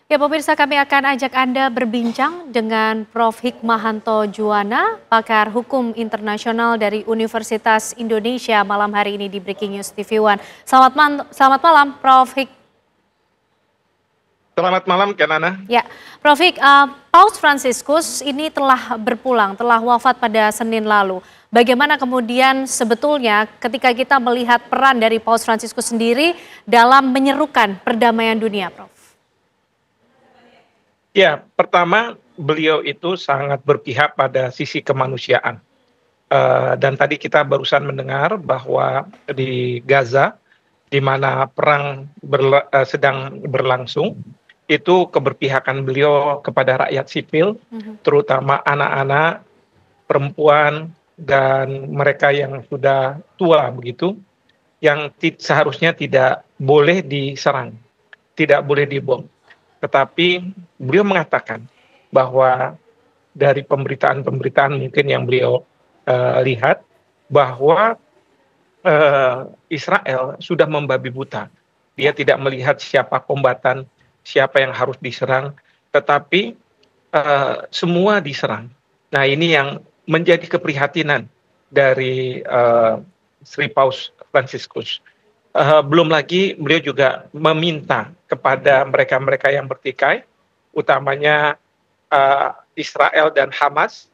Ya, pemirsa, kami akan ajak Anda berbincang dengan Prof. Hikmahanto Juwana, pakar hukum internasional dari Universitas Indonesia malam hari ini di Breaking News TV One. Selamat malam, Prof. Hik. Selamat malam, Kenana. Ya, Prof. Hik, Paus Fransiskus ini telah berpulang, telah wafat pada Senin lalu. Bagaimana kemudian sebetulnya ketika kita melihat peran dari Paus Fransiskus sendiri dalam menyerukan perdamaian dunia, Prof? Ya, pertama beliau itu sangat berpihak pada sisi kemanusiaan. Dan tadi kita barusan mendengar bahwa di Gaza, di mana perang sedang berlangsung, itu keberpihakan beliau kepada rakyat sipil, terutama anak-anak, perempuan, dan mereka yang sudah tua begitu, yang seharusnya tidak boleh diserang, tidak boleh dibom. Tetapi beliau mengatakan bahwa dari pemberitaan-pemberitaan mungkin yang beliau lihat bahwa Israel sudah membabi buta. Dia tidak melihat siapa kombatan, siapa yang harus diserang, tetapi semua diserang. Nah, ini yang menjadi keprihatinan dari Sri Paus Fransiskus. Belum lagi beliau juga meminta kepada mereka-mereka yang bertikai, utamanya Israel dan Hamas,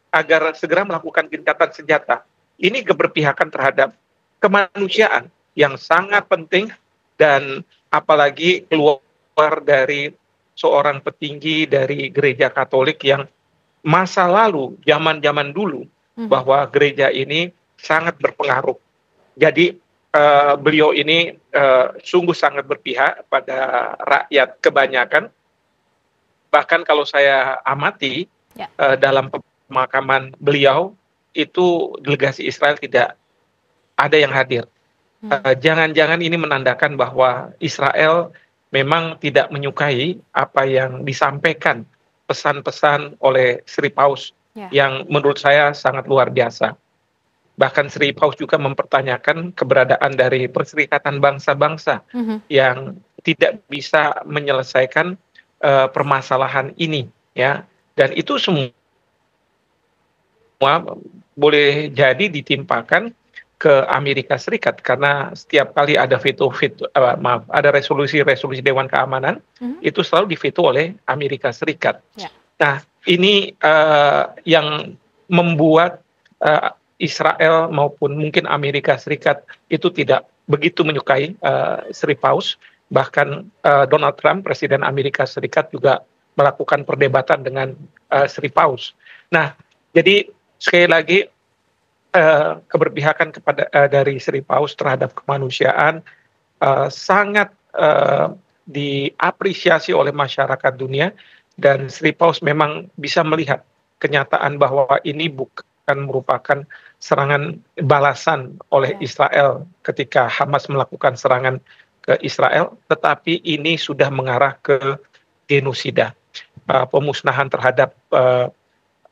agar segera melakukan gencatan senjata. Ini keberpihakan terhadap kemanusiaan yang sangat penting, dan apalagi keluar dari seorang petinggi dari gereja Katolik yang masa lalu, zaman-zaman dulu, bahwa gereja ini sangat berpengaruh. Jadi beliau ini sungguh sangat berpihak pada rakyat kebanyakan. Bahkan kalau saya amati dalam pemakaman beliau, itu delegasi Israel tidak ada yang hadir. Jangan-jangan ini menandakan bahwa Israel memang tidak menyukai apa yang disampaikan pesan-pesan oleh Sri Paus yang menurut saya sangat luar biasa. Bahkan Sri Paus juga mempertanyakan keberadaan dari Perserikatan Bangsa-Bangsa yang tidak bisa menyelesaikan permasalahan ini, ya. Dan itu semua boleh jadi ditimpakan ke Amerika Serikat, karena setiap kali ada ada resolusi Dewan Keamanan, itu selalu diveto oleh Amerika Serikat. Nah, ini yang membuat Israel maupun mungkin Amerika Serikat itu tidak begitu menyukai Sri Paus. Bahkan Donald Trump, Presiden Amerika Serikat, juga melakukan perdebatan dengan Sri Paus. Nah, jadi sekali lagi keberpihakan dari Sri Paus terhadap kemanusiaan sangat diapresiasi oleh masyarakat dunia, dan Sri Paus memang bisa melihat kenyataan bahwa ini bukan merupakan serangan balasan oleh Israel ketika Hamas melakukan serangan ke Israel, tetapi ini sudah mengarah ke genosida, pemusnahan terhadap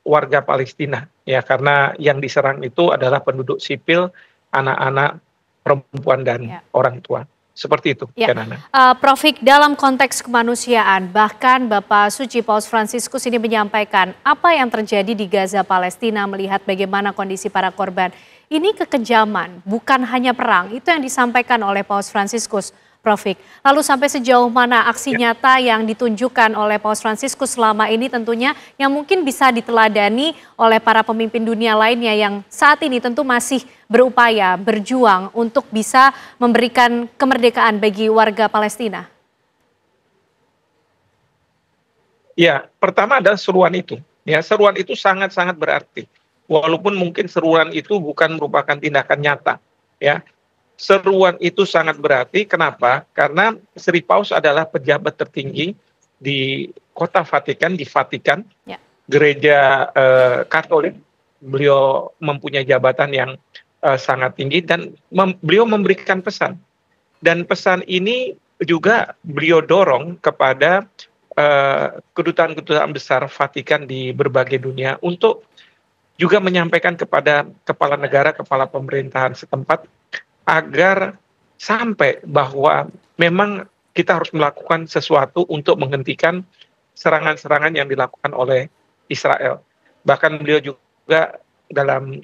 warga Palestina, ya, karena yang diserang itu adalah penduduk sipil, anak-anak, perempuan, dan orang tua. Seperti itu, Kanana. Prof. Hik, dalam konteks kemanusiaan, bahkan Bapak Suci Paus Fransiskus ini menyampaikan apa yang terjadi di Gaza, Palestina, melihat bagaimana kondisi para korban. Ini kekejaman, bukan hanya perang. Itu yang disampaikan oleh Paus Fransiskus, Prof. Hik. Lalu sampai sejauh mana aksi nyata yang ditunjukkan oleh Paus Fransiskus selama ini tentunya yang mungkin bisa diteladani oleh para pemimpin dunia lainnya yang saat ini tentu masih berupaya, berjuang untuk bisa memberikan kemerdekaan bagi warga Palestina? Ya, pertama adalah seruan itu. Ya, seruan itu sangat-sangat berarti. Walaupun mungkin seruan itu bukan merupakan tindakan nyata, ya. Seruan itu sangat berarti. Kenapa? Karena Sri Paus adalah pejabat tertinggi di kota Vatikan, gereja Katolik. Beliau mempunyai jabatan yang sangat tinggi, dan beliau memberikan pesan. Dan pesan ini juga beliau dorong kepada kedutaan-kedutaan besar Vatikan di berbagai dunia untuk juga menyampaikan kepada kepala negara, kepala pemerintahan setempat, agar sampai bahwa memang kita harus melakukan sesuatu untuk menghentikan serangan-serangan yang dilakukan oleh Israel. Bahkan beliau juga dalam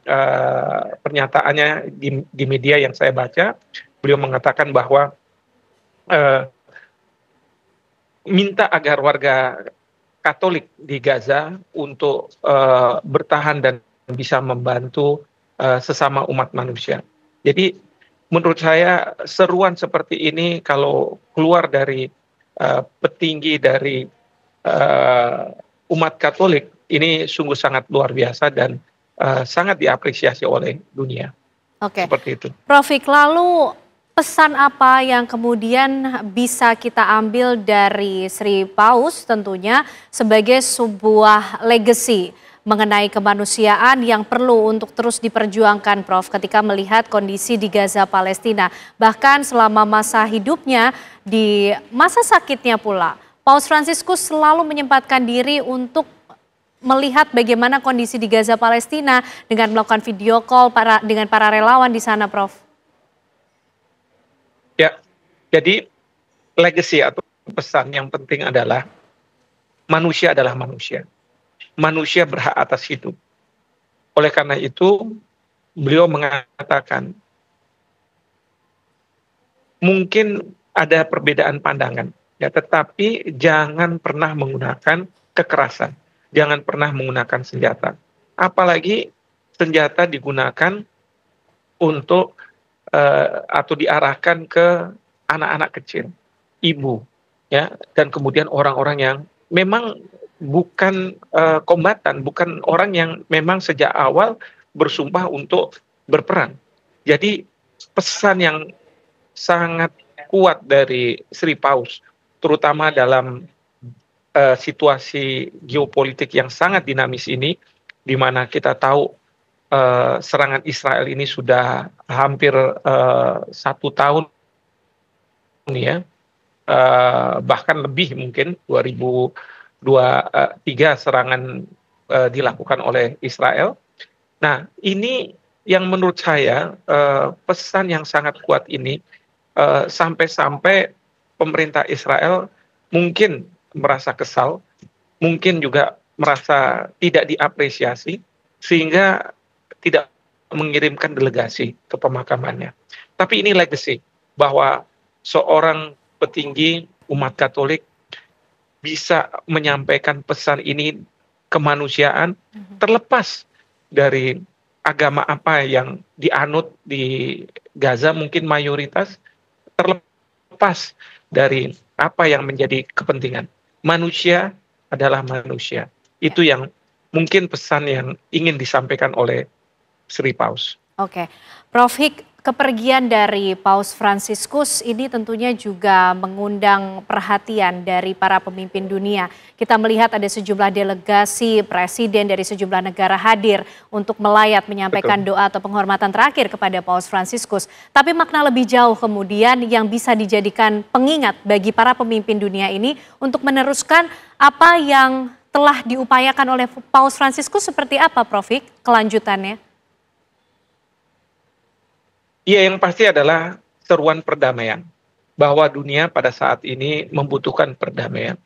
pernyataannya di media yang saya baca, beliau mengatakan bahwa eh, minta agar warga Katolik di Gaza untuk bertahan dan bisa membantu sesama umat manusia. Jadi menurut saya seruan seperti ini kalau keluar dari petinggi dari umat Katolik ini sungguh sangat luar biasa dan sangat diapresiasi oleh dunia. Oke, Seperti itu. Prof. Lalu pesan apa yang kemudian bisa kita ambil dari Sri Paus tentunya sebagai sebuah legacy mengenai kemanusiaan yang perlu untuk terus diperjuangkan, Prof, ketika melihat kondisi di Gaza Palestina. Bahkan selama masa hidupnya, di masa sakitnya pula, Paus Fransiskus selalu menyempatkan diri untuk melihat bagaimana kondisi di Gaza Palestina dengan melakukan video call dengan para relawan di sana, Prof. Ya, jadi legacy atau pesan yang penting adalah manusia adalah manusia. Manusia berhak atas hidup. Oleh karena itu, beliau mengatakan, mungkin ada perbedaan pandangan, ya, tetapi jangan pernah menggunakan kekerasan, jangan pernah menggunakan senjata. Apalagi senjata digunakan untuk atau diarahkan ke anak-anak kecil, ibu, ya, dan kemudian orang-orang yang memang bukan kombatan, bukan orang yang memang sejak awal bersumpah untuk berperang. Jadi pesan yang sangat kuat dari Sri Paus, terutama dalam situasi geopolitik yang sangat dinamis ini, di mana kita tahu serangan Israel ini sudah hampir 1 tahun, ya, bahkan lebih mungkin 2023 serangan dilakukan oleh Israel. Nah, ini yang menurut saya pesan yang sangat kuat ini sampai-sampai pemerintah Israel mungkin merasa kesal, mungkin juga merasa tidak diapresiasi, sehingga tidak mengirimkan delegasi ke pemakamannya. Tapi ini legacy bahwa seorang petinggi umat Katolik bisa menyampaikan pesan ini kemanusiaan terlepas dari agama apa yang dianut di Gaza, mungkin mayoritas, terlepas dari apa yang menjadi kepentingan. Manusia adalah manusia. Itu yang mungkin pesan yang ingin disampaikan oleh Sri Paus. Oke, Prof. Hik, kepergian dari Paus Fransiskus ini tentunya juga mengundang perhatian dari para pemimpin dunia. Kita melihat ada sejumlah delegasi presiden dari sejumlah negara hadir untuk melayat menyampaikan doa atau penghormatan terakhir kepada Paus Fransiskus. Tapi makna lebih jauh kemudian yang bisa dijadikan pengingat bagi para pemimpin dunia ini untuk meneruskan apa yang telah diupayakan oleh Paus Fransiskus seperti apa, Prof. Hik, kelanjutannya? Iya, yang pasti adalah seruan perdamaian, bahwa dunia pada saat ini membutuhkan perdamaian.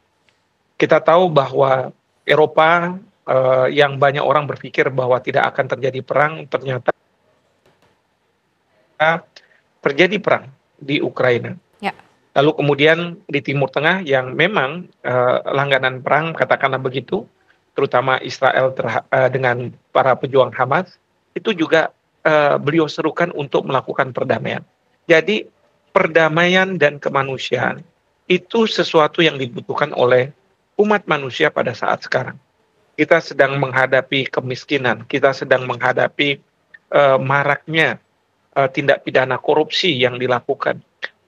Kita tahu bahwa Eropa yang banyak orang berpikir bahwa tidak akan terjadi perang, ternyata terjadi perang di Ukraina. Ya. Lalu kemudian di Timur Tengah yang memang langganan perang, katakanlah begitu, terutama Israel dengan para pejuang Hamas, itu juga beliau serukan untuk melakukan perdamaian. Jadi perdamaian dan kemanusiaan itu sesuatu yang dibutuhkan oleh umat manusia pada saat sekarang. Kita sedang menghadapi kemiskinan, kita sedang menghadapi maraknya tindak pidana korupsi yang dilakukan.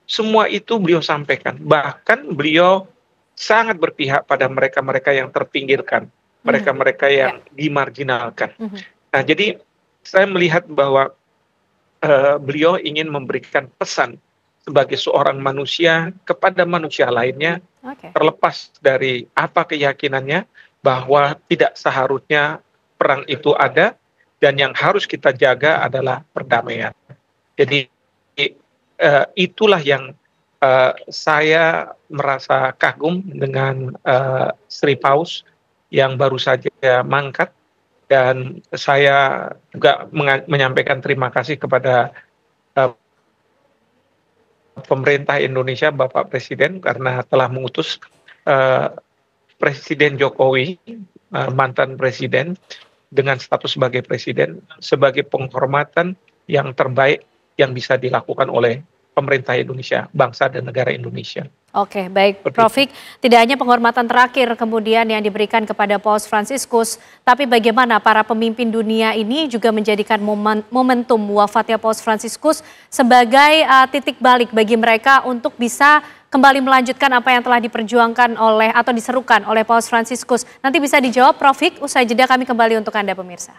Semua itu beliau sampaikan. Bahkan beliau sangat berpihak pada mereka-mereka yang terpinggirkan, mereka-mereka yang dimarginalkan. Nah, jadi saya melihat bahwa beliau ingin memberikan pesan sebagai seorang manusia kepada manusia lainnya, terlepas dari apa keyakinannya, bahwa tidak seharusnya perang itu ada, dan yang harus kita jaga adalah perdamaian. Jadi itulah yang saya merasa kagum dengan Sri Paus yang baru saja mangkat, dan saya juga menyampaikan terima kasih kepada eh, pemerintah Indonesia, Bapak Presiden, karena telah mengutus eh, Presiden Jokowi, mantan presiden, dengan status sebagai presiden, sebagai penghormatan yang terbaik yang bisa dilakukan oleh pemerintah Indonesia, bangsa dan negara Indonesia. Oke, baik Seperti Prof. itu. Hik, tidak hanya penghormatan terakhir kemudian yang diberikan kepada Paus Fransiskus, tapi bagaimana para pemimpin dunia ini juga menjadikan momentum wafatnya Paus Fransiskus sebagai titik balik bagi mereka untuk bisa kembali melanjutkan apa yang telah diperjuangkan oleh atau diserukan oleh Paus Fransiskus. Nanti bisa dijawab Prof. Hik, usai jeda kami kembali untuk Anda pemirsa.